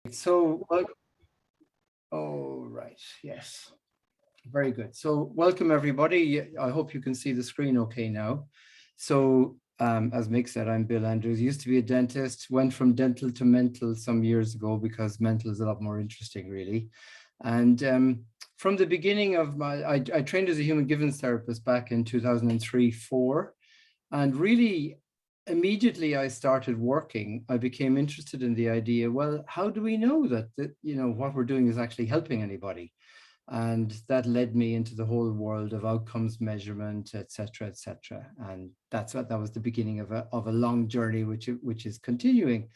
So, oh, right, yes, very good. So welcome everybody. I hope you can see the screen okay now. So as Mick said, I'm Bill Andrews. Used to be a dentist, went from dental to mental some years ago because mental is a lot more interesting, really. And from the beginning of I trained as a human givens therapist back in 2003-04, and really immediately I started working, I became interested in the idea, well, how do we know that what we're doing is actually helping anybody? And that led me into the whole world of outcomes measurement, et cetera, and that was the beginning of a long journey which is continuing.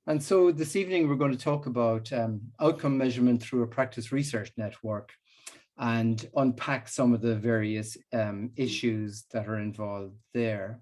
And so this evening we're going to talk about outcome measurement through a practice research network and unpack some of the various issues that are involved there.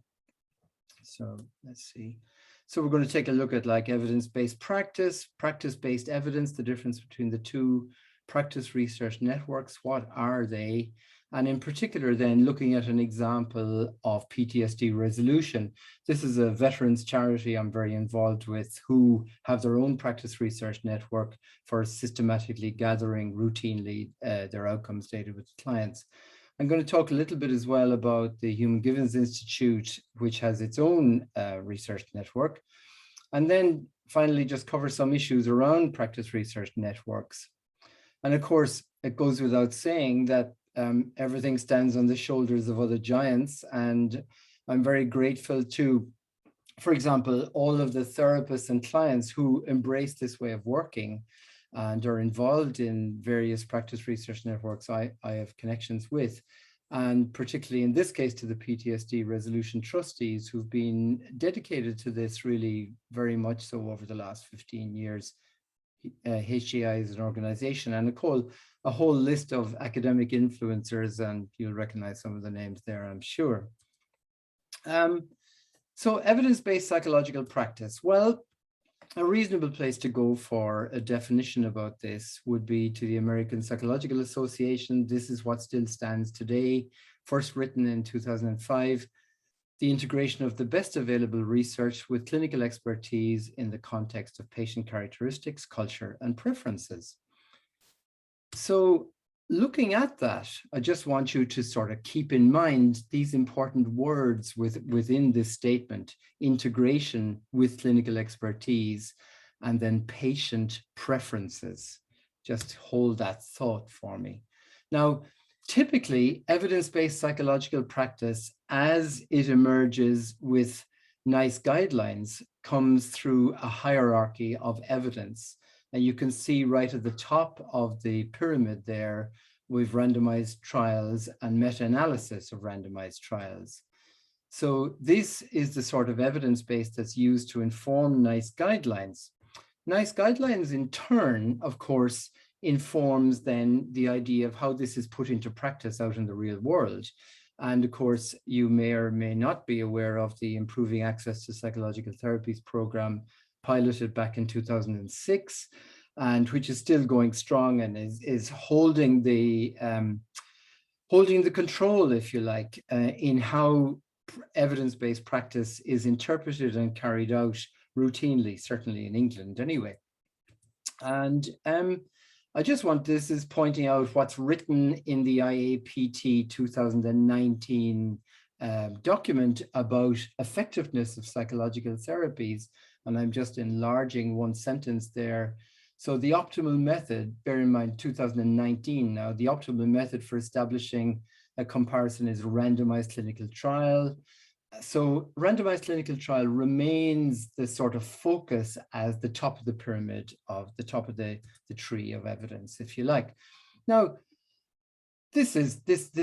So let's see. So we're going to take a look at like evidence-based practice, practice-based evidence, the difference between the two practice research networks, what are they? And in particular, then looking at an example of PTSD resolution. This is a veterans charity I'm very involved with who have their own practice research network for systematically gathering routinely their outcomes data with clients. I'm going to talk a little bit as well about the Human Givens Institute, which has its own research network. And then finally, just cover some issues around practice research networks. And of course, it goes without saying that everything stands on the shoulders of other giants. And I'm very grateful to, for example, all of the therapists and clients who embrace this way of working and are involved in various practice research networks I have connections with, and particularly in this case to the PTSD resolution trustees who've been dedicated to this really very much so over the last 15 years. HGI is an organization, and a whole list of academic influencers, and you'll recognize some of the names there, I'm sure. So evidence-based psychological practice. Well, a reasonable place to go for a definition about this would be to the American Psychological Association. This is what still stands today, first written in 2005. The integration of the best available research with clinical expertise in the context of patient characteristics, culture, and preferences. So looking at that, I just want you to sort of keep in mind these important words within this statement: integration with clinical expertise, and then patient preferences. Just hold that thought for me. Now, typically, evidence-based psychological practice, as it emerges with NICE guidelines, comes through a hierarchy of evidence. And you can see right at the top of the pyramid there, we've randomized trials and meta-analysis of randomized trials. So this is the sort of evidence base that's used to inform NICE guidelines. NICE guidelines, in turn, of course, informs then the idea of how this is put into practice out in the real world. And of course, you may or may not be aware of the Improving Access to Psychological Therapies program piloted back in 2006, and which is still going strong and is holding the control, if you like, in how evidence-based practice is interpreted and carried out routinely, certainly in England anyway. And I just want, this is pointing out what's written in the IAPT 2019 document about effectiveness of psychological therapies. And I'm just enlarging one sentence there. So the optimal method, bear in mind 2019 now, the optimal method for establishing a comparison is randomized clinical trial. So randomized clinical trial remains the sort of focus as the top of the pyramid, of the top of the tree of evidence, if you like. Now, this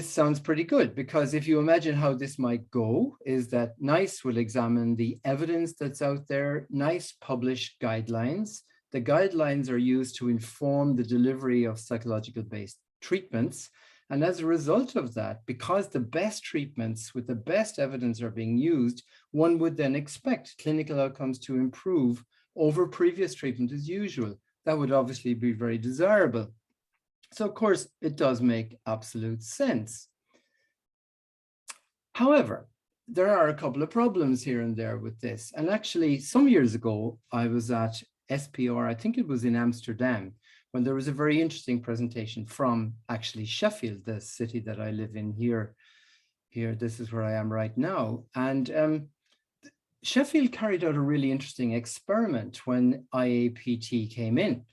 sounds pretty good, because if you imagine how this might go, is that NICE will examine the evidence that's out there. NICE publish guidelines. The guidelines are used to inform the delivery of psychological-based treatments. And as a result of that, because the best treatments with the best evidence are being used, one would then expect clinical outcomes to improve over previous treatment as usual. That would obviously be very desirable. So of course, it does make absolute sense. However, there are a couple of problems here and there with this. And actually, some years ago, I was at SPR, I think it was in Amsterdam, when there was a very interesting presentation from actually Sheffield, the city that I live in here. This is where I am right now. And Sheffield carried out a really interesting experiment when IAPT came in.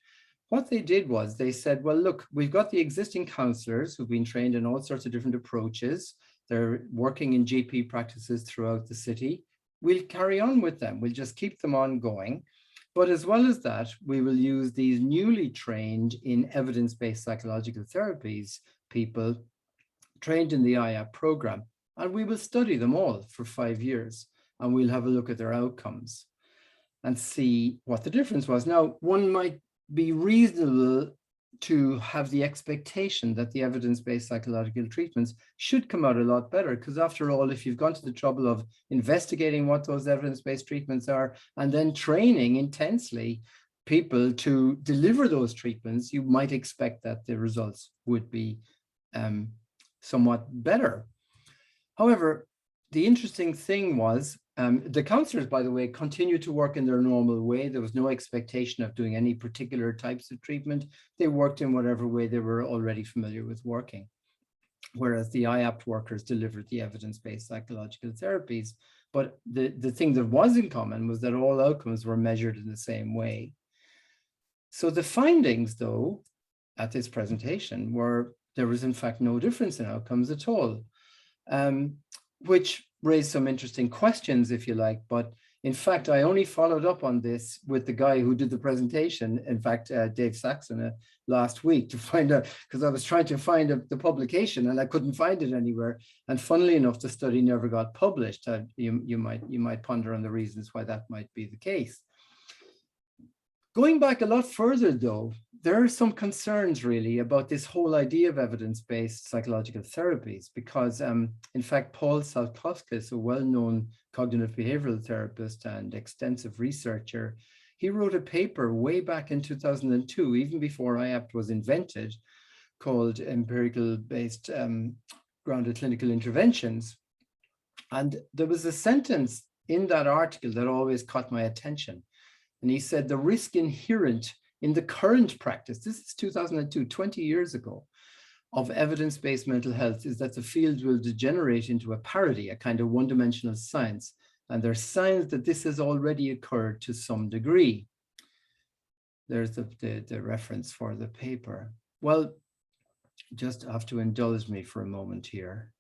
What they did was they said, well, look, we've got the existing counselors who've been trained in all sorts of different approaches. They're working in GP practices throughout the city. We'll carry on with them. We'll just keep them ongoing. But as well as that, we will use these newly trained in evidence-based psychological therapies people trained in the IAP program, and we will study them all for 5 years, and we'll have a look at their outcomes and see what the difference was. Now, one might be reasonable to have the expectation that the evidence-based psychological treatments should come out a lot better, because after all, if you've gone to the trouble of investigating what those evidence-based treatments are and then training intensely people to deliver those treatments, you might expect that the results would be somewhat better. However, the interesting thing was the counselors, by the way, continued to work in their normal way. There was no expectation of doing any particular types of treatment. They worked in whatever way they were already familiar with working, whereas the IAPT workers delivered the evidence-based psychological therapies. But the thing that was in common was that all outcomes were measured in the same way. So the findings, though, at this presentation were there was in fact no difference in outcomes at all, which raised some interesting questions, if you like. But in fact, I only followed up on this with the guy who did the presentation, in fact, Dave Saxon, last week, to find out, because I was trying to find the publication and I couldn't find it anywhere. And funnily enough, the study never got published. You might ponder on the reasons why that might be the case. Going back a lot further, though, there are some concerns really about this whole idea of evidence-based psychological therapies, because in fact, Paul Salkowskis, a well-known cognitive behavioral therapist and extensive researcher, he wrote a paper way back in 2002, even before IAPT was invented, called Empirical-Based Grounded Clinical Interventions. And there was a sentence in that article that always caught my attention. And he said, the risk inherent in the current practice, this is 2002, 20 years ago, of evidence-based mental health is that the field will degenerate into a parody, a kind of one-dimensional science. And there are signs that this has already occurred to some degree. There's the reference for the paper. Well, just have to indulge me for a moment here.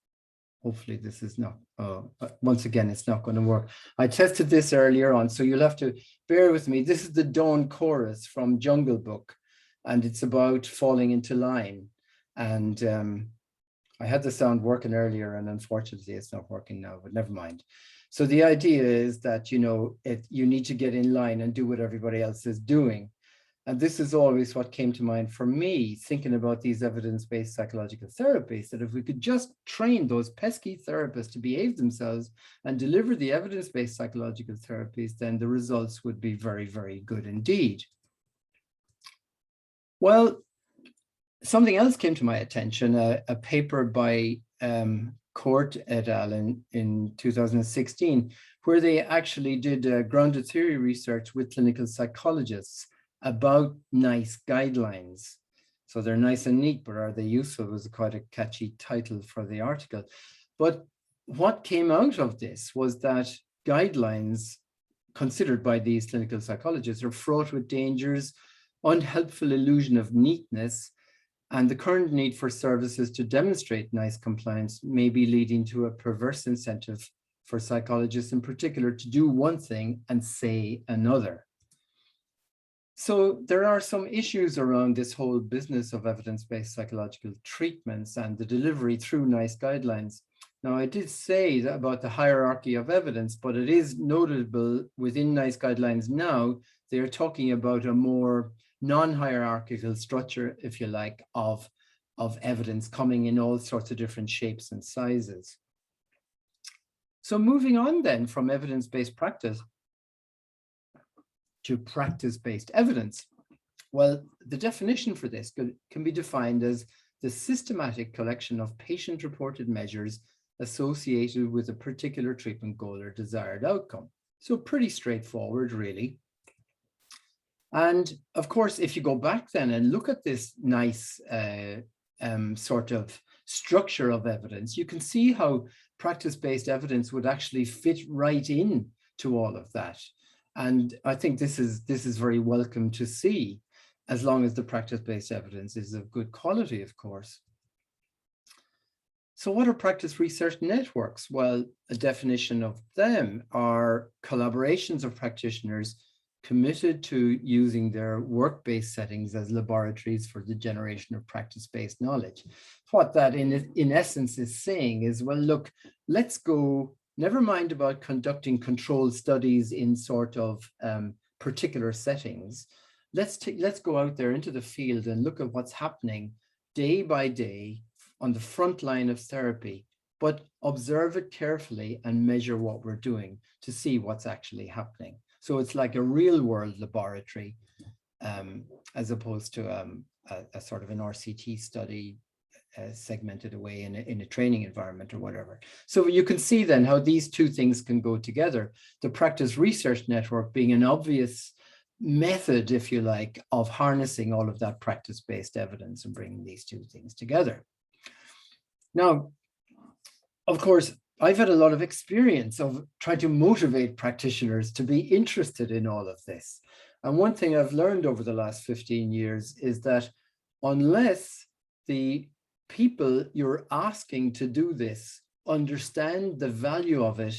Hopefully this is not, once again, it's not going to work. I tested this earlier on, so you'll have to bear with me. This is the Dawn Chorus from Jungle Book, and it's about falling into line. And I had the sound working earlier, and unfortunately it's not working now, but never mind. So the idea is that, you know, you need to get in line and do what everybody else is doing. And this is always what came to mind for me, thinking about these evidence-based psychological therapies, that if we could just train those pesky therapists to behave themselves and deliver the evidence-based psychological therapies, then the results would be very, very good indeed. Well, something else came to my attention, a paper by Court et al. in 2016, where they actually did grounded theory research with clinical psychologists about NICE guidelines. So they're nice and neat, but are they useful? Was quite a catchy title for the article. But what came out of this was that guidelines considered by these clinical psychologists are fraught with dangers, unhelpful illusion of neatness, and the current need for services to demonstrate NICE compliance may be leading to a perverse incentive for psychologists in particular to do one thing and say another. So there are some issues around this whole business of evidence-based psychological treatments and the delivery through NICE guidelines. Now, I did say that about the hierarchy of evidence, but it is notable within NICE guidelines now, they are talking about a more non-hierarchical structure, if you like, of evidence coming in all sorts of different shapes and sizes. So moving on then from evidence-based practice to practice-based evidence. Well, the definition for this can be defined as the systematic collection of patient-reported measures associated with a particular treatment goal or desired outcome. So pretty straightforward, really. And of course, if you go back then and look at this nice sort of structure of evidence, you can see how practice-based evidence would actually fit right in to all of that. And I think this is very welcome to see, as long as the practice-based evidence is of good quality, of course. So what are practice research networks? Well, a definition of them are collaborations of practitioners committed to using their work-based settings as laboratories for the generation of practice-based knowledge. What that in essence is saying is, well, look, let's go, never mind about conducting controlled studies in sort of particular settings. Let's go out there into the field and look at what's happening day by day on the front line of therapy, but observe it carefully and measure what we're doing to see what's actually happening. So it's like a real world laboratory, as opposed to a sort of an RCT study segmented away in a training environment or whatever. So you can see then how these two things can go together. The practice research network being an obvious method, if you like, of harnessing all of that practice-based evidence and bringing these two things together. Now, of course, I've had a lot of experience of trying to motivate practitioners to be interested in all of this. And one thing I've learned over the last 15 years is that unless the people you're asking to do this understand the value of it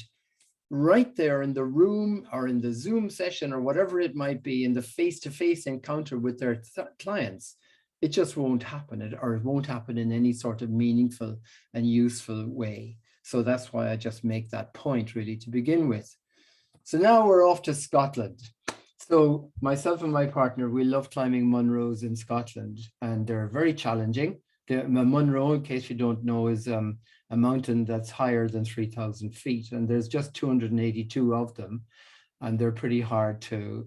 right there in the room or in the Zoom session or whatever it might be, in the face-to-face encounter with their clients, it just won't happen, or it won't happen in any sort of meaningful and useful way. So that's why I just make that point really to begin with. So now we're off to Scotland. So myself and my partner, we love climbing Munros in Scotland, and they're very challenging. The Munro, in case you don't know, is a mountain that's higher than 3,000 feet, and there's just 282 of them, and they're pretty hard to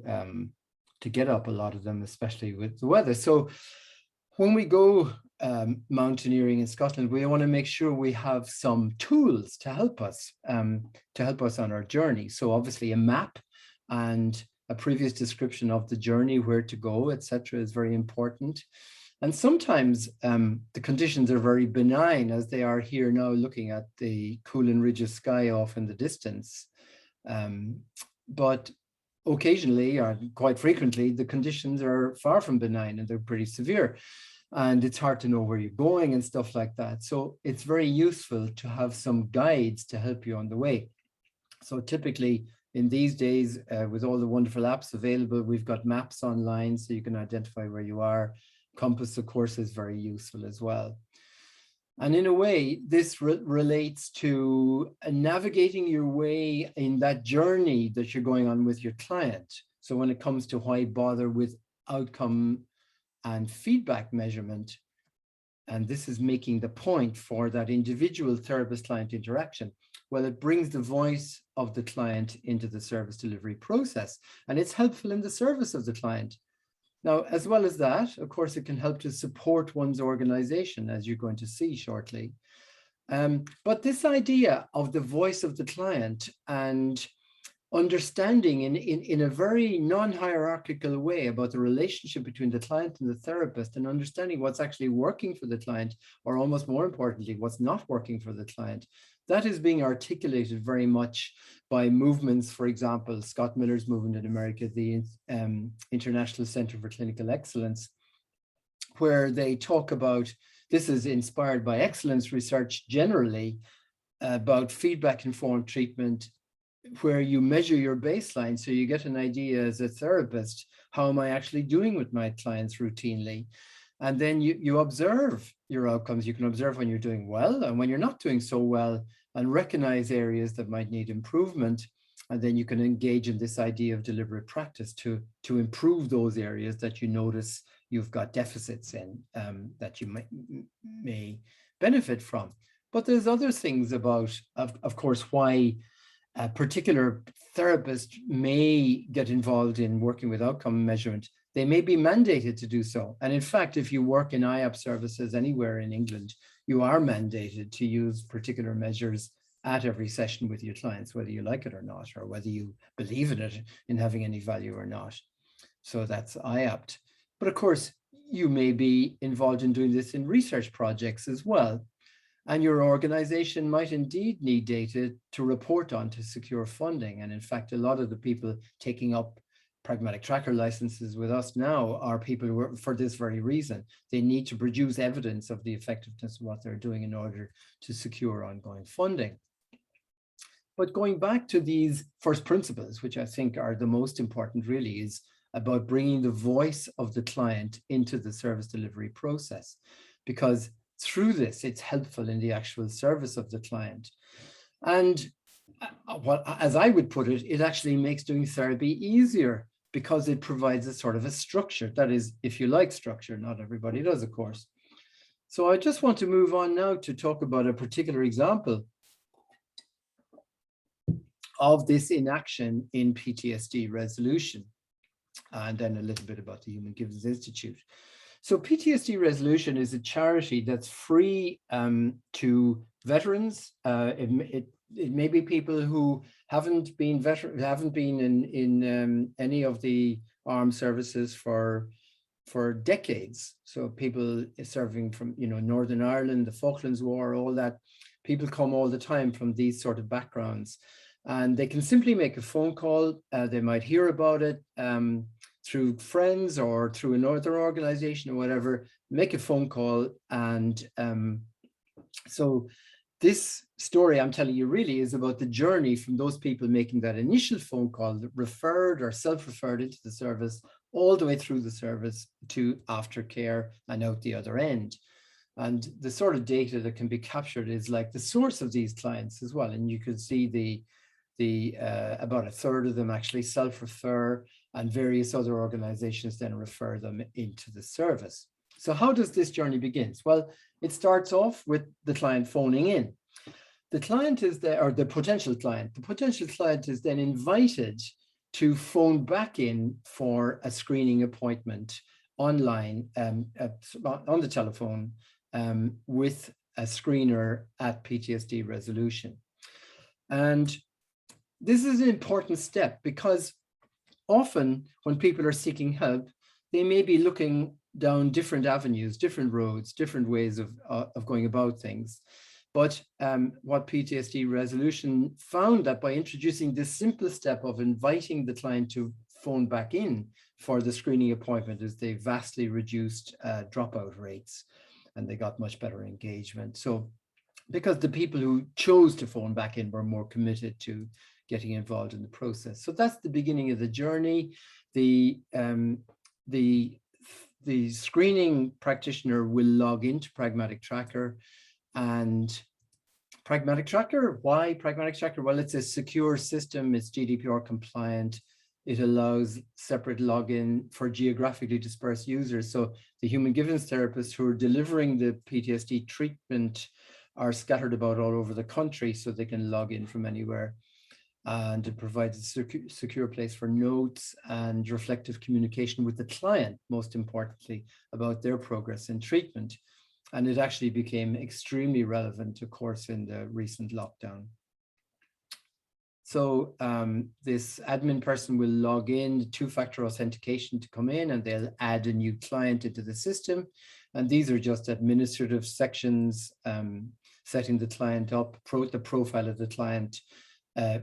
get up, a lot of them, especially with the weather. So when we go mountaineering in Scotland, we want to make sure we have some tools to help us on our journey. So obviously a map and a previous description of the journey, where to go, etc., is very important. And sometimes the conditions are very benign, as they are here now, looking at the Coolin Ridge sky off in the distance. But occasionally, or quite frequently, the conditions are far from benign and they're pretty severe. And it's hard to know where you're going and stuff like that. So it's very useful to have some guides to help you on the way. So typically in these days, with all the wonderful apps available, we've got maps online so you can identify where you are. Compass, of course, is very useful as well. And in a way, this relates to navigating your way in that journey that you're going on with your client. So when it comes to why bother with outcome and feedback measurement, and this is making the point for that individual therapist-client interaction, well, it brings the voice of the client into the service delivery process, and it's helpful in the service of the client. Now, as well as that, of course, it can help to support one's organization, as you're going to see shortly. But this idea of the voice of the client and understanding in a very non-hierarchical way about the relationship between the client and the therapist, and understanding what's actually working for the client, or almost more importantly, what's not working for the client, that is being articulated very much by movements. For example, Scott Miller's movement in America, the International Center for Clinical Excellence, where they talk about, this is inspired by excellence research generally, about feedback-informed treatment, where you measure your baseline so you get an idea as a therapist, how am I actually doing with my clients routinely? And then you observe your outcomes. You can observe when you're doing well and when you're not doing so well, and recognize areas that might need improvement. And then you can engage in this idea of deliberate practice to improve those areas that you notice you've got deficits in, that you may benefit from. But there's other things about, of course, why a particular therapist may get involved in working with outcome measurement. They may be mandated to do so. And in fact, if you work in IAP services anywhere in England, you are mandated to use particular measures at every session with your clients, whether you like it or not, or whether you believe in it, in having any value or not. So that's IAPT. But of course, you may be involved in doing this in research projects as well. And your organization might indeed need data to report on to secure funding. And in fact, a lot of the people taking up Pragmatic Tracker licenses with us now are people who are, for this very reason. They need to produce evidence of the effectiveness of what they're doing in order to secure ongoing funding. But going back to these first principles, which I think are the most important really, is about bringing the voice of the client into the service delivery process, because through this, it's helpful in the actual service of the client. And as I would put it, it actually makes doing therapy easier because it provides a sort of a structure. That is, if you like structure, not everybody does, of course. So I just want to move on now to talk about a particular example of this in action in PTSD resolution, and then a little bit about the Human Givens Institute. So PTSD Resolution is a charity that's free to veterans. It may be people who haven't been in any of the armed services for decades. So people serving from Northern Ireland, the Falklands War, all that. People come all the time from these sort of backgrounds, and they can simply make a phone call. They might hear about it through friends or through another organization or whatever. Make a phone call, and so this story I'm telling you really is about the journey from those people making that initial phone call, that referred or self-referred into the service, all the way through the service to aftercare and out the other end. And the sort of data that can be captured is like the source of these clients as well. And you can see about a third of them actually self-refer, and various other organizations then refer them into the service. So how does this journey begin? Well, it starts off with the client phoning in. The client is there, or the potential client. The potential client is then invited to phone back in for a screening appointment online, on the telephone, with a screener at PTSD Resolution. And this is an important step because often when people are seeking help, they may be looking down different avenues, different roads, different ways of going about things. But what PTSD Resolution found, that by introducing this simple step of inviting the client to phone back in for the screening appointment, is they vastly reduced dropout rates, and they got much better engagement. So because the people who chose to phone back in were more committed to getting involved in the process. So that's the beginning of the journey. The screening practitioner will log into Pragmatic Tracker. And Pragmatic Tracker, why Pragmatic Tracker? Well, it's a secure system, it's GDPR compliant. It allows separate login for geographically dispersed users. So the Human Givens therapists who are delivering the PTSD treatment are scattered about all over the country, so they can log in from anywhere. And it provides a secure place for notes and reflective communication with the client, most importantly, about their progress in treatment. And it actually became extremely relevant, of course, in the recent lockdown. So this admin person will log in, two-factor authentication to come in, and they'll add a new client into the system. And these are just administrative sections, setting the client up, the profile of the client,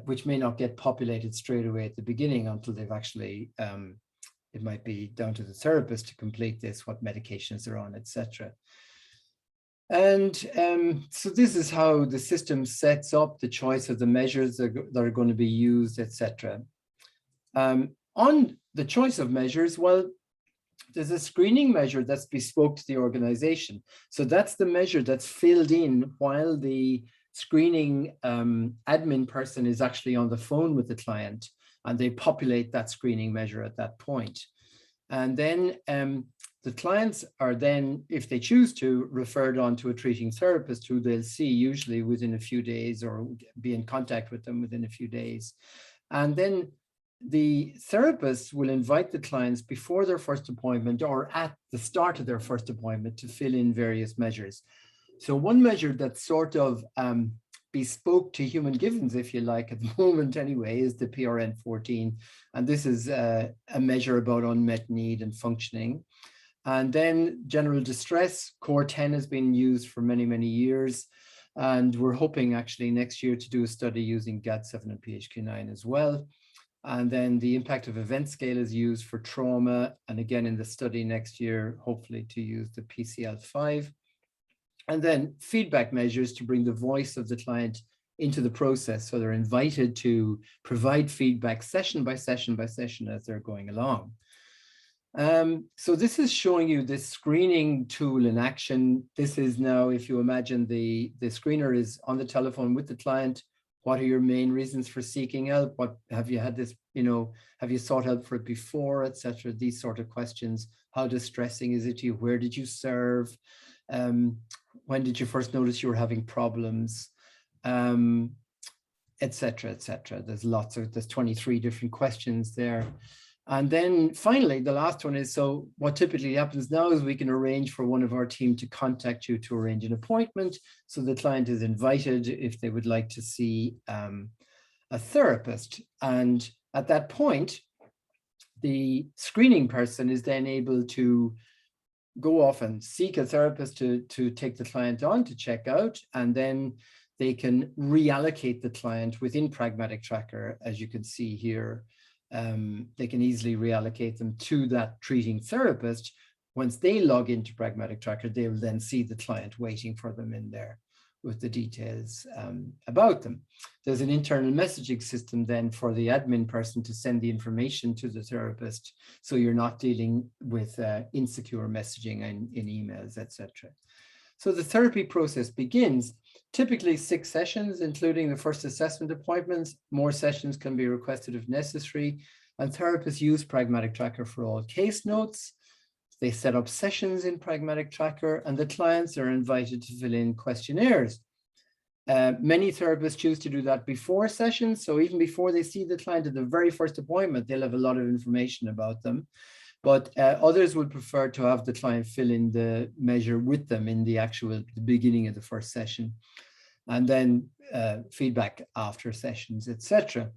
which may not get populated straight away at the beginning until they've actually, it might be down to the therapist to complete this, what medications they're on, etc. And so this is how the system sets up the choice of the measures that are going to be used, etc. On the choice of measures, well, there's a screening measure that's bespoke to the organization. So that's the measure that's filled in while the screening admin person is actually on the phone with the client, and they populate that screening measure at that point. And then the clients are then, if they choose to, referred on to a treating therapist who they'll see usually within a few days, or be in contact with them within a few days. And then the therapist will invite the clients before their first appointment or at the start of their first appointment to fill in various measures. So one measure that's sort of bespoke to human givens, if you like, at the moment anyway, is the PRN 14. And this is a measure about unmet need and functioning. And then general distress, core 10 has been used for many, many years. And we're hoping actually next year to do a study using GAD-7 and PHQ-9 as well. And then the impact of event scale is used for trauma. And again, in the study next year, hopefully to use the PCL-5. And then feedback measures to bring the voice of the client into the process. So they're invited to provide feedback session by session by session as they're going along. So this is showing you this screening tool in action. This is now, if you imagine the screener is on the telephone with the client. What are your main reasons for seeking help? What have you had this, have you sought help for it before, etc.? These sort of questions. How distressing is it to you? Where did you serve? When did you first notice you were having problems? Etc., etc. There's 23 different questions there. And then finally, the last one is, so what typically happens now is we can arrange for one of our team to contact you to arrange an appointment. So the client is invited if they would like to see a therapist. And at that point, the screening person is then able to go off and seek a therapist to take the client on to check out, and then they can reallocate the client within Pragmatic Tracker, as you can see here. They can easily reallocate them to that treating therapist. Once they log into Pragmatic Tracker, they will then see the client waiting for them in there with the details about them. There's an internal messaging system then for the admin person to send the information to the therapist, so you're not dealing with insecure messaging in emails, etc. So the therapy process begins, typically 6 sessions, including the first assessment appointments. More sessions can be requested if necessary, and therapists use Pragmatic Tracker for all case notes. They set up sessions in Pragmatic Tracker, and the clients are invited to fill in questionnaires. Many therapists choose to do that before sessions, so even before they see the client at the very first appointment, they'll have a lot of information about them. But others would prefer to have the client fill in the measure with them in the beginning of the first session, and then feedback after sessions, etc.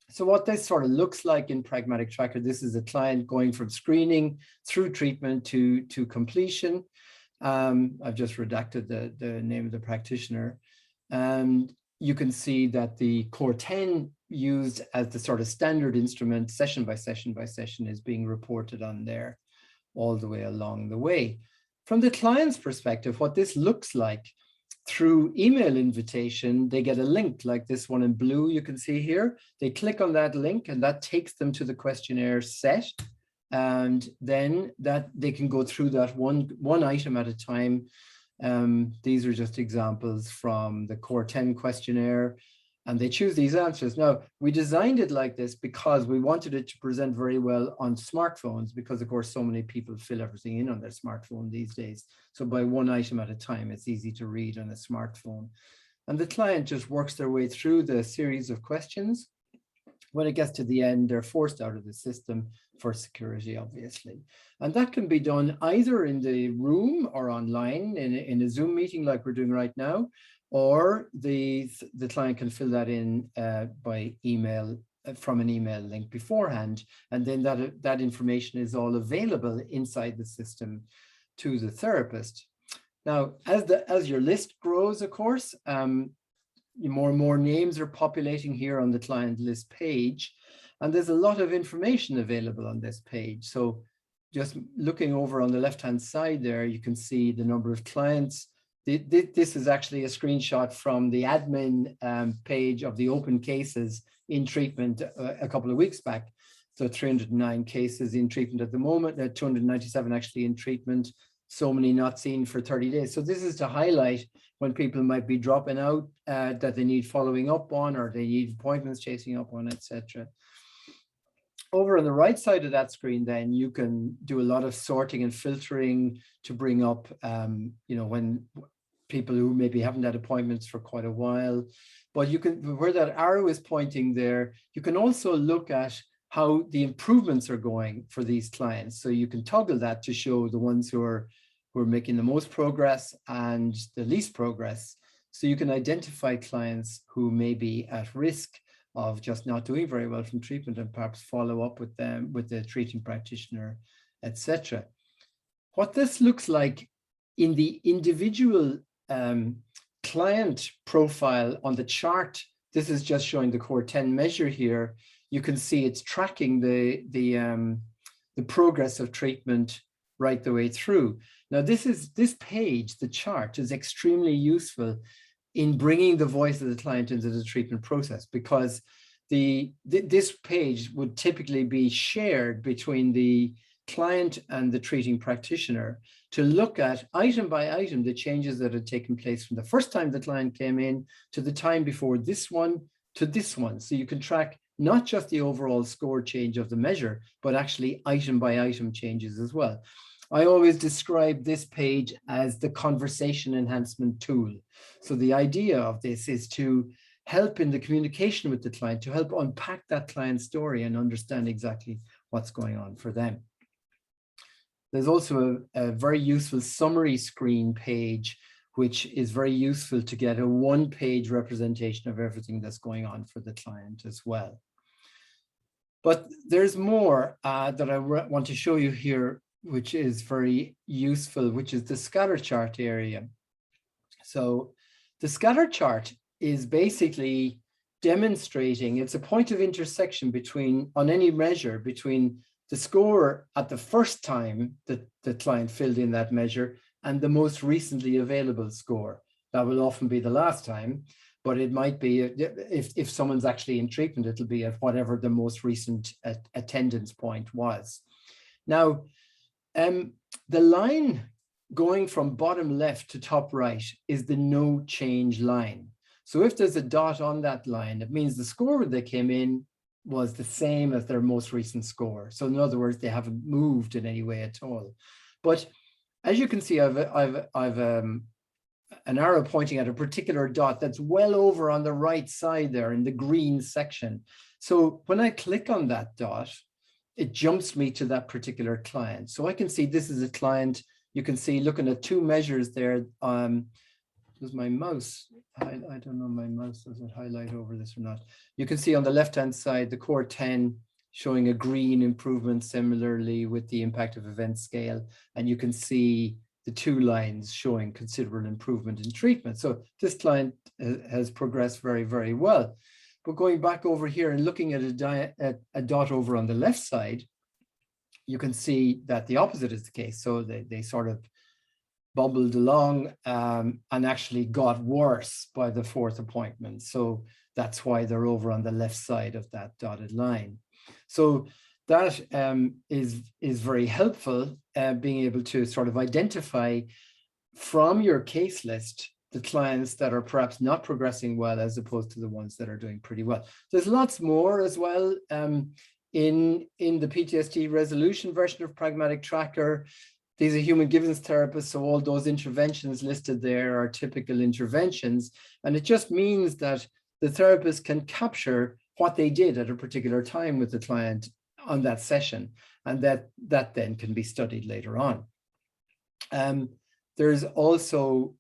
So what this sort of looks like in Pragmatic Tracker, this is a client going from screening through treatment to completion. I've just redacted the name of the practitioner. And you can see that the Core 10 used as the sort of standard instrument, session by session by session, is being reported on there all the way along the way. From the client's perspective, what this looks like, through email invitation, they get a link like this one in blue you can see here. They click on that link and that takes them to the questionnaire set. And then that they can go through that one item at a time. These are just examples from the Core 10 questionnaire, and they choose these answers. Now, we designed it like this because we wanted it to present very well on smartphones, because of course, so many people fill everything in on their smartphone these days. So by one item at a time, it's easy to read on a smartphone. And the client just works their way through the series of questions. When it gets to the end, they're forced out of the system for security, obviously. And that can be done either in the room or online in a Zoom meeting like we're doing right now, or the client can fill that in by email, from an email link beforehand. And then that information is all available inside the system to the therapist. Now, as your list grows, of course, more and more names are populating here on the client list page, and there's a lot of information available on this page. So just looking over on the left-hand side there, you can see the number of clients. This is actually a screenshot from the admin page of the open cases in treatment a couple of weeks back. So 309 cases in treatment at the moment, 297 actually in treatment, so many not seen for 30 days. So this is to highlight when people might be dropping out that they need following up on, or they need appointments chasing up on, etc. Over on the right side of that screen, then you can do a lot of sorting and filtering to bring up, when people who maybe haven't had appointments for quite a while. But you can, where that arrow is pointing there, you can also look at how the improvements are going for these clients. So you can toggle that to show the ones who are making the most progress and the least progress. So you can identify clients who may be at risk of just not doing very well from treatment and perhaps follow up with them, with the treating practitioner, etc. What this looks like in the individual client profile on the chart, this is just showing the core 10 measure here. You can see it's tracking the progress of treatment right the way through. Now, this page, the chart, is extremely useful in bringing the voice of the client into the treatment process, because this page would typically be shared between the client and the treating practitioner to look at item by item the changes that had taken place from the first time the client came in to the time before this one to this one. So you can track not just the overall score change of the measure, but actually item by item changes as well. I always describe this page as the conversation enhancement tool. So the idea of this is to help in the communication with the client, to help unpack that client's story and understand exactly what's going on for them. There's also a very useful summary screen page, which is very useful to get a one-page representation of everything that's going on for the client as well. But there's more that I want to show you here, which is very useful, which is the scatter chart area. So the scatter chart is basically demonstrating, it's a point of intersection between, on any measure, between the score at the first time that the client filled in that measure and the most recently available score. That will often be the last time, but it might be, if someone's actually in treatment, it'll be at whatever the most recent attendance point was. Now, the line going from bottom left to top right is the no change line. So if there's a dot on that line, it means the score they came in was the same as their most recent score. So in other words, they haven't moved in any way at all. But as you can see, I've an arrow pointing at a particular dot that's well over on the right side there in the green section. So when I click on that dot, it jumps me to that particular client. So I can see this is a client. You can see, looking at two measures there, does my mouse, I don't know, my mouse, does it highlight over this or not? You can see on the left-hand side, the core 10 showing a green improvement, similarly with the impact of event scale. And you can see the two lines showing considerable improvement in treatment. So this client has progressed very, very well. But going back over here and looking at a dot over on the left side, you can see that the opposite is the case. So they sort of bubbled along and actually got worse by the fourth appointment. So that's why they're over on the left side of that dotted line. So that is very helpful, being able to sort of identify from your case list the clients that are perhaps not progressing well as opposed to the ones that are doing pretty well. There's lots more as well in the PTSD resolution version of Pragmatic Tracker. These are human givens therapists, so all those interventions listed there are typical interventions. And it just means that the therapist can capture what they did at a particular time with the client on that session, and that then can be studied later on. There's also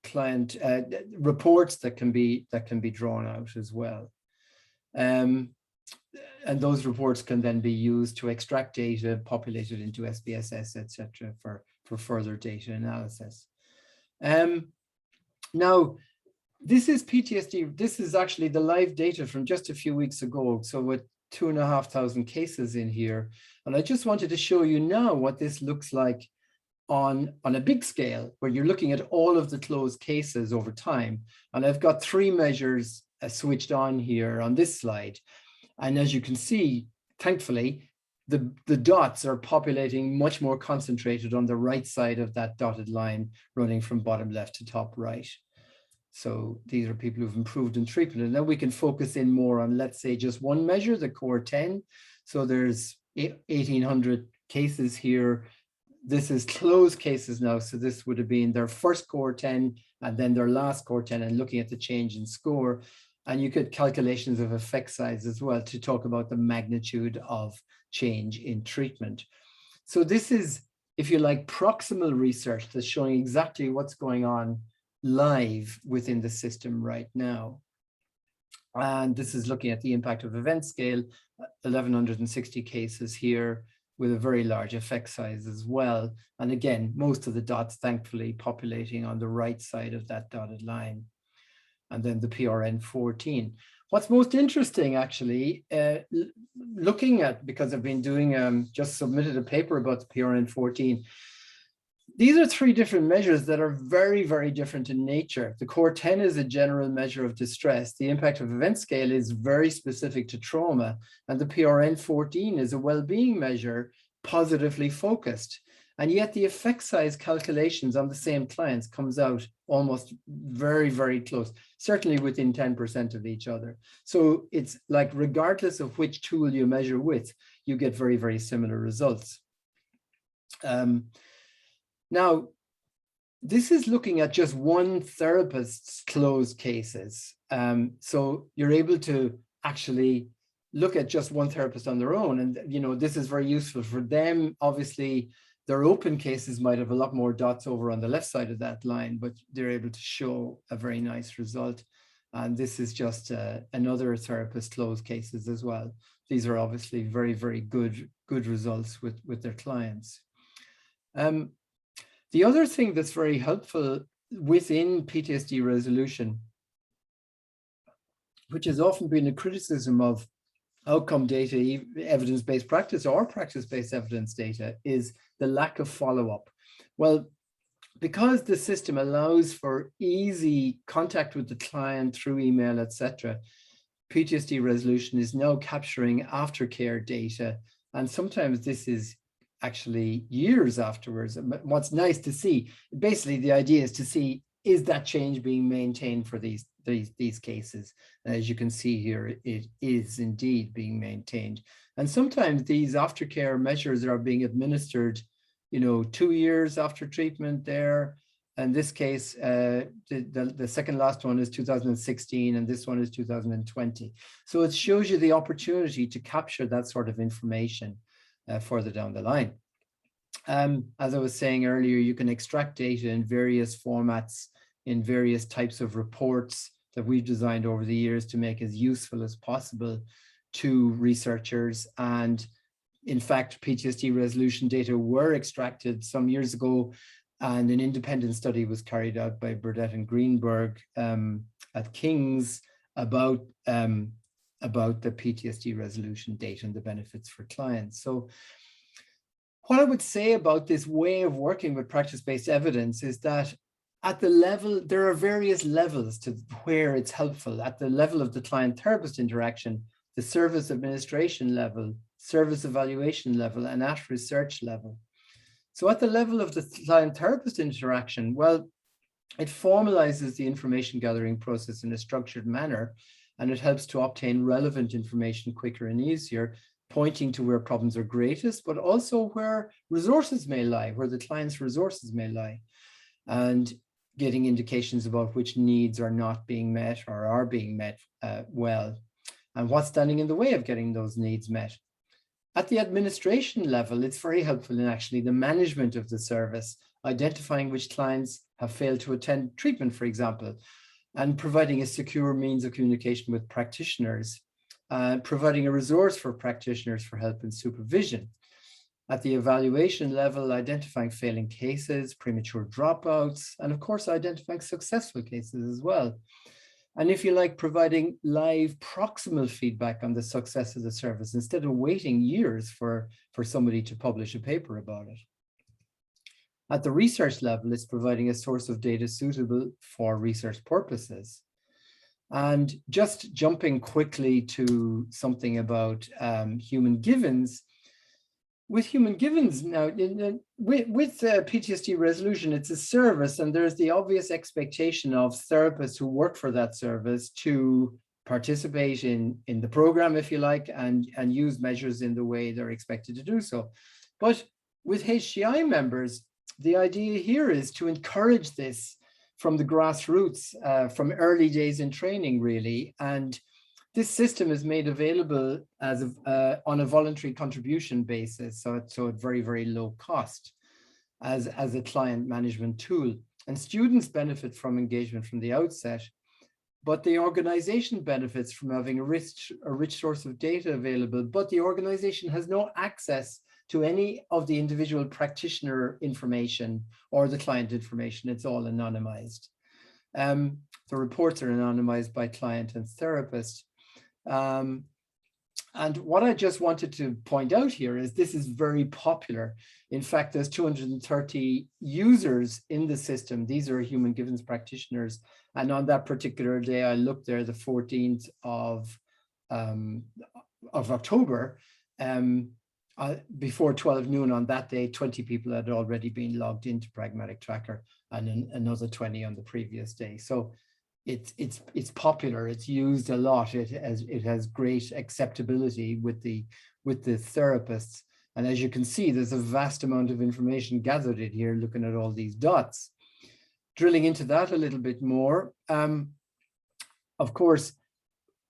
client reports that can be drawn out as well. And those reports can then be used to extract data, populate it into SPSS, etc., for further data analysis. Now, this is PTSD. This is actually the live data from just a few weeks ago. So with 2,500 cases in here. And I just wanted to show you now what this looks like on a big scale, where you're looking at all of the closed cases over time. And I've got three measures switched on here on this slide. And as you can see, thankfully, the dots are populating much more concentrated on the right side of that dotted line running from bottom left to top right. So these are people who've improved in treatment. And then we can focus in more on, let's say, just one measure, the core 10. So there's 1,800 cases here. This is closed cases now. So this would have been their first core 10 and then their last core 10, and looking at the change in score. And you get calculations of effect size as well to talk about the magnitude of change in treatment. So this is if you like, proximal research that's showing exactly what's going on live within the system right now. And this is looking at the impact of event scale, 1,160 cases here with a very large effect size as well. And again, most of the dots, thankfully, populating on the right side of that dotted line. And then the PRN 14. What's most interesting, actually, looking at, because I've been doing, just submitted a paper about the PRN 14, these are three different measures that are very, very different in nature. The core 10 is a general measure of distress. The impact of event scale is very specific to trauma. And the PRN 14 is a well-being measure, positively focused. And yet the effect size calculations on the same clients comes out almost very, very close, certainly within 10% of each other. So it's like, regardless of which tool you measure with, you get very, very similar results. Now, this is looking at just one therapist's closed cases. So you're able to actually look at just one therapist on their own. And, you know, this is very useful for them. Obviously, their open cases might have a lot more dots over on the left side of that line, but they're able to show a very nice result. And this is just another therapist closed cases as well. These are obviously very, very good results with their clients. The other thing that's very helpful within PTSD resolution, which has often been a criticism of outcome data, evidence-based practice or practice-based evidence data, is the lack of follow-up. Well, because the system allows for easy contact with the client through email, etc., PTSD resolution is now capturing aftercare data. And sometimes this is actually years afterwards. What's nice to see, basically the idea is to see, is that change being maintained for these cases? And as you can see here, it is indeed being maintained. And sometimes these aftercare measures are being administered, you know, 2 years after treatment there. In this case, the second last one is 2016, and this one is 2020. So it shows you the opportunity to capture that sort of information further down the line. As I was saying earlier, you can extract data in various formats, in various types of reports that we've designed over the years to make as useful as possible to researchers. And in fact, PTSD resolution data were extracted some years ago, and an independent study was carried out by Burdett and Greenberg at King's about the PTSD resolution data and the benefits for clients. So what I would say about this way of working with practice-based evidence is that at the level, there are various levels to where it's helpful. At the level of the client-therapist interaction, the service administration level, service evaluation level, and at research level. So at the level of the client-therapist interaction, well, it formalizes the information gathering process in a structured manner, and it helps to obtain relevant information quicker and easier, pointing to where problems are greatest, but also where resources may lie, where the client's resources may lie, and getting indications about which needs are not being met or are being met well, and what's standing in the way of getting those needs met. At the administration level, it's very helpful in actually the management of the service, identifying which clients have failed to attend treatment, for example, and providing a secure means of communication with practitioners, providing a resource for practitioners for help and supervision. At the evaluation level, identifying failing cases, premature dropouts, and of course, identifying successful cases as well. And if you like, providing live proximal feedback on the success of the service instead of waiting years for somebody to publish a paper about it. At the research level, it's providing a source of data suitable for research purposes. And just jumping quickly to something about human givens. With human givens now, with PTSD resolution, it's a service, and there's the obvious expectation of therapists who work for that service to participate in the program, if you like, and use measures in the way they're expected to do so. But with HCI members, the idea here is to encourage this from the grassroots, from early days in training, really. And this system is made available as on a voluntary contribution basis, so at very, very low cost. as a client management tool. And students benefit from engagement from the outset, but the organization benefits from having a rich source of data available, but the organization has no access to any of the individual practitioner information or the client information. It's all anonymized. The reports are anonymized by client and therapist. And what I just wanted to point out here is this is very popular. In fact, there's 230 users in the system. These are human givens practitioners. And on that particular day, I looked there, the 14th of October, before 12 noon on that day, 20 people had already been logged into Pragmatic Tracker, and another 20 on the previous day. So it's popular, it's used a lot, it has great acceptability with the therapists. And as you can see, there's a vast amount of information gathered in here, looking at all these dots. Drilling into that a little bit more, of course,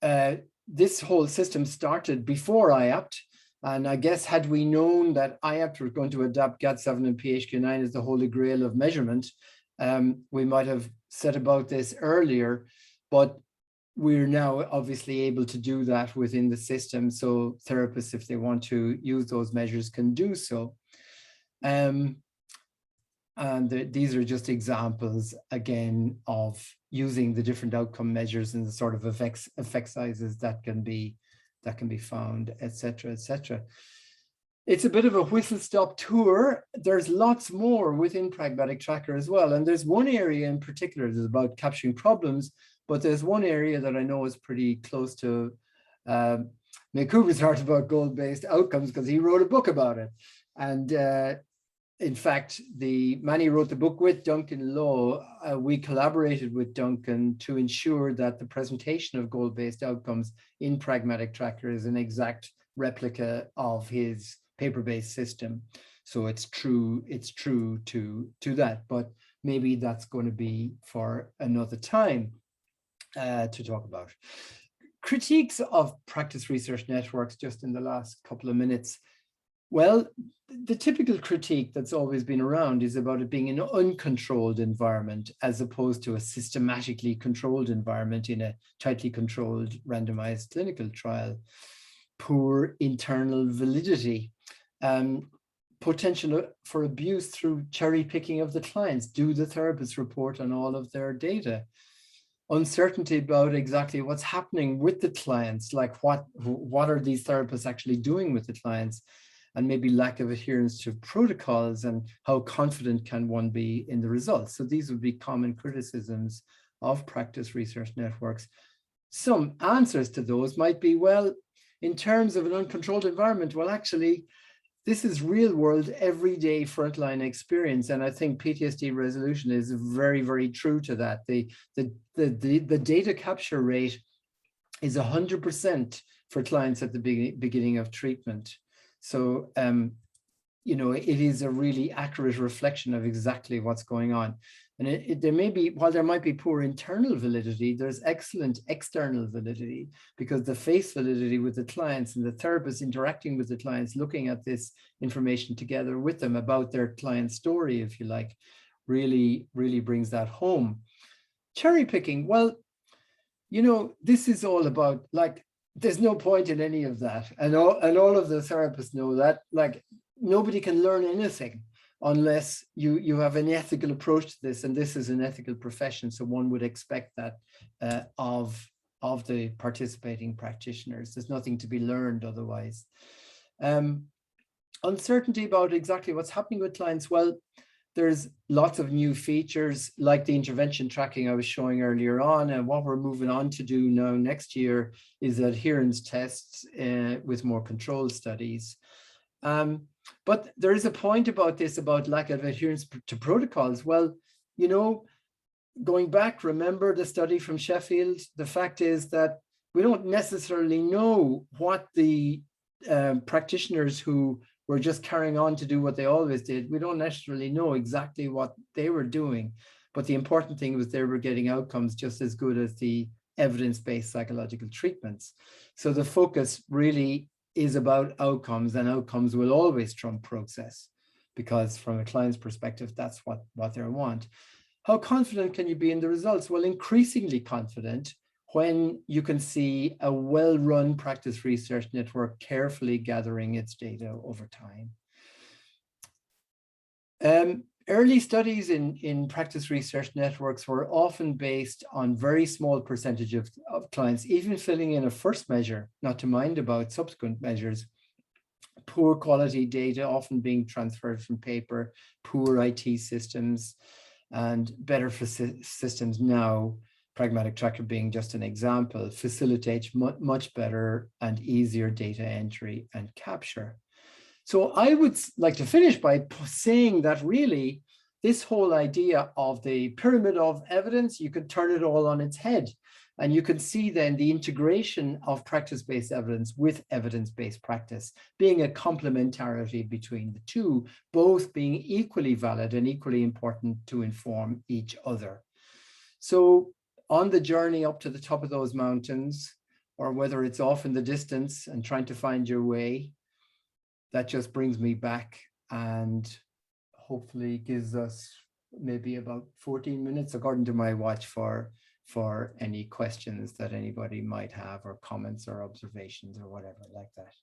this whole system started before IAPT. And I guess had we known that IAPT was going to adapt GAD7 and PHQ-9 as the holy grail of measurement, we might have set about this earlier, but we're now obviously able to do that within the system. So therapists, if they want to use those measures, can do so. And these are just examples, again, of using the different outcome measures and the sort of effect sizes that can be found, etc., etc. It's a bit of a whistle-stop tour. There's lots more within Pragmatic Tracker as well. And there's one area in particular that's about capturing problems, but there's one area that I know is pretty close to Mick Hoover's heart about goal-based outcomes, because he wrote a book about it. And in fact, Manny wrote the book with Duncan Lowe. We collaborated with Duncan to ensure that the presentation of goal-based outcomes in Pragmatic Tracker is an exact replica of his paper-based system. So it's true to that, but maybe that's going to be for another time to talk about. Critiques of practice research networks, just in the last couple of minutes. Well, the typical critique that's always been around is about it being an uncontrolled environment as opposed to a systematically controlled environment in a tightly controlled randomized clinical trial. Poor internal validity, potential for abuse through cherry picking of the clients. Do the therapists report on all of their data? Uncertainty about exactly what's happening with the clients, like what are these therapists actually doing with the clients? And maybe lack of adherence to protocols, and how confident can one be in the results? So these would be common criticisms of practice research networks. Some answers to those might be, well, in terms of an uncontrolled environment, well, actually, this is real world, everyday frontline experience. And I think PTSD resolution is very, very true to that. The data capture rate is 100% for clients at the beginning of treatment. So, you know, it is a really accurate reflection of exactly what's going on. And there may be, while there might be poor internal validity, there's excellent external validity, because the face validity with the clients and the therapists interacting with the clients, looking at this information together with them about their client story, if you like, really, really brings that home. Cherry picking, well, you know, this is all about, like, there's no point in any of that. And all of the therapists know that, like, nobody can learn anything unless you have an ethical approach to this. And this is an ethical profession. So one would expect that of the participating practitioners. There's nothing to be learned otherwise. Uncertainty about exactly what's happening with clients. Well, there's lots of new features like the intervention tracking I was showing earlier on. And what we're moving on to do now next year is adherence tests with more controlled studies. But there is a point about this, about lack of adherence to protocols. Well, you know, going back, remember the study from Sheffield? The fact is that we don't necessarily know what the practitioners who were just carrying on to do what they always did, we don't necessarily know exactly what they were doing. But the important thing was they were getting outcomes just as good as the evidence-based psychological treatments. So the focus really is about outcomes, and outcomes will always trump process. because from a client's perspective, that's what they want. How confident can you be in the results? Well, increasingly confident when you can see a well-run practice research network carefully gathering its data over time. Early studies in practice research networks were often based on very small percentage of clients, even filling in a first measure, not to mind about subsequent measures. Poor quality data often being transferred from paper, poor IT systems, and better systems now, Pragmatic Tracker being just an example, facilitates much better and easier data entry and capture. So I would like to finish by saying that really this whole idea of the pyramid of evidence, you could turn it all on its head. And you can see then the integration of practice-based evidence with evidence-based practice being a complementarity between the two, both being equally valid and equally important to inform each other. So on the journey up to the top of those mountains, or whether it's off in the distance and trying to find your way, that just brings me back and hopefully gives us maybe about 14 minutes, according to my watch, for any questions that anybody might have, or comments or observations or whatever like that.